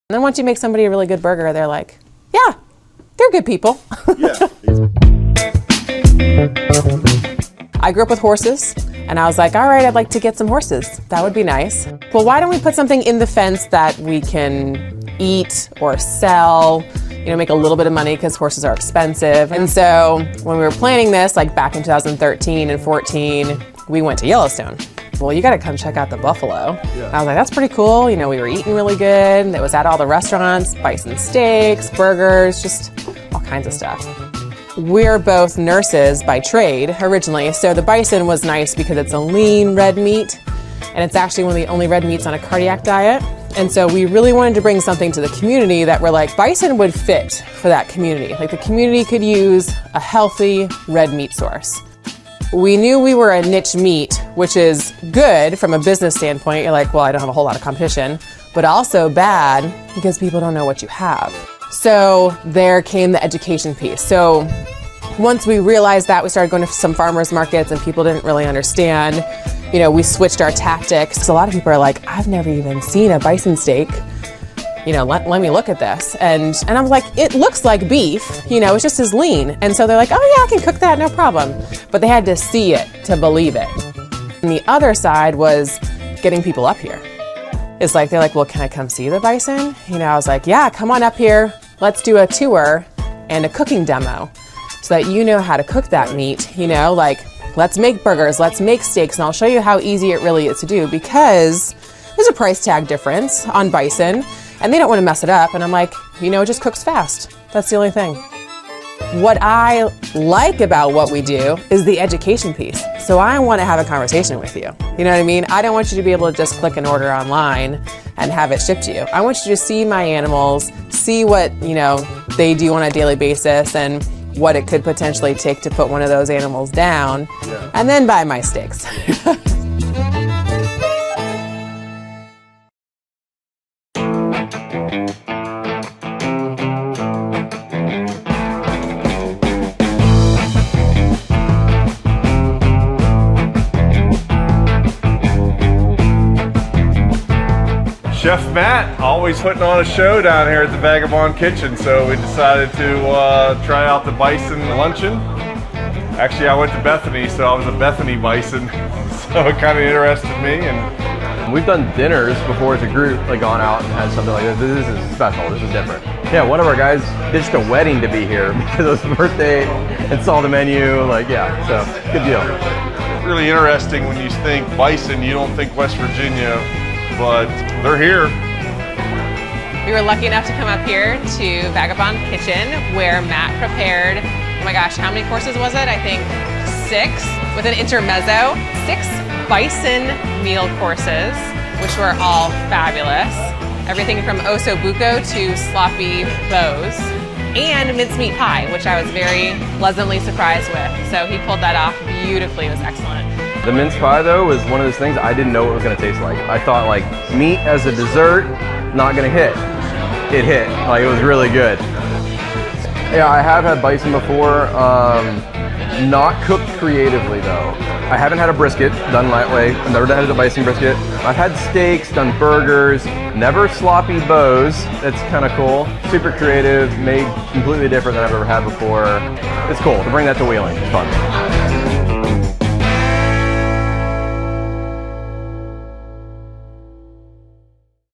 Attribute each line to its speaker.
Speaker 1: And then once you make somebody a really good burger, they're like, yeah, they're good people.
Speaker 2: Yeah.
Speaker 1: I grew up with horses, and I was like, all right, I'd like to get some horses. That would be nice. Well, why don't we put something in the fence that we can eat or sell, make a little bit of money because horses are expensive. And so when we were planning this, like back in 2013 and 14, we went to Yellowstone. Well, you gotta come check out the buffalo. Yeah. I was like, that's pretty cool. We were eating really good. It was at all the restaurants, bison steaks, burgers, just all kinds of stuff. We're both nurses by trade originally, so the bison was nice because it's a lean red meat, and it's actually one of the only red meats on a cardiac diet. And so we really wanted to bring something to the community that we're like, bison would fit for that community. Like the community could use a healthy red meat source. We knew we were a niche meat, which is good from a business standpoint. You're like, well, I don't have a whole lot of competition, but also bad because people don't know what you have. So there came the education piece. So once we realized that, we started going to some farmers markets and people didn't really understand. We switched our tactics. So a lot of people are like, I've never even seen a bison steak. Let me look at this. And I was like, it looks like beef, it's just as lean. And so they're like, oh yeah, I can cook that, no problem. But they had to see it to believe it. And the other side was getting people up here. It's like, they're like, well, can I come see the bison? I was like, yeah, come on up here. Let's do a tour and a cooking demo so that you know how to cook that meat, let's make burgers, let's make steaks, and I'll show you how easy it really is to do because there's a price tag difference on bison and they don't want to mess it up. And I'm like, it just cooks fast. That's the only thing. What I like about what we do is the education piece. So I want to have a conversation with you. You know what I mean? I don't want you to be able to just click an order online and have it shipped to you. I want you to see my animals, see what, they do on a daily basis and what it could potentially take to put one of those animals down, and then buy my steaks.
Speaker 2: Chef Matt, always putting on a show down here at the Vagabond Kitchen, so we decided to try out the Bison Luncheon. Actually, I went to Bethany, so I was a Bethany Bison, so it kind of interested me. And
Speaker 3: we've done dinners before as a group, gone out and had something like this. This is special, this is different. Yeah, one of our guys ditched a wedding to be here because it was his birthday and saw the menu, so good deal.
Speaker 2: Really interesting when you think bison, you don't think West Virginia, but they're here.
Speaker 1: We were lucky enough to come up here to Vagabond Kitchen where Matt prepared, oh my gosh, how many courses was it? I think 6 with an intermezzo. 6 bison meal courses, which were all fabulous. Everything from osso buco to sloppy bows and mincemeat pie, which I was very pleasantly surprised with. So he pulled that off beautifully. It was excellent.
Speaker 3: The mince pie though was one of those things I didn't know what it was gonna taste like. I thought meat as a dessert, not gonna hit. It hit, it was really good. Yeah, I have had bison before, not cooked creatively though. I haven't had a brisket done that way. I've never had a bison brisket. I've had steaks, done burgers, never sloppy bows. That's kind of cool. Super creative, made completely different than I've ever had before. It's cool to bring that to Wheeling, it's fun.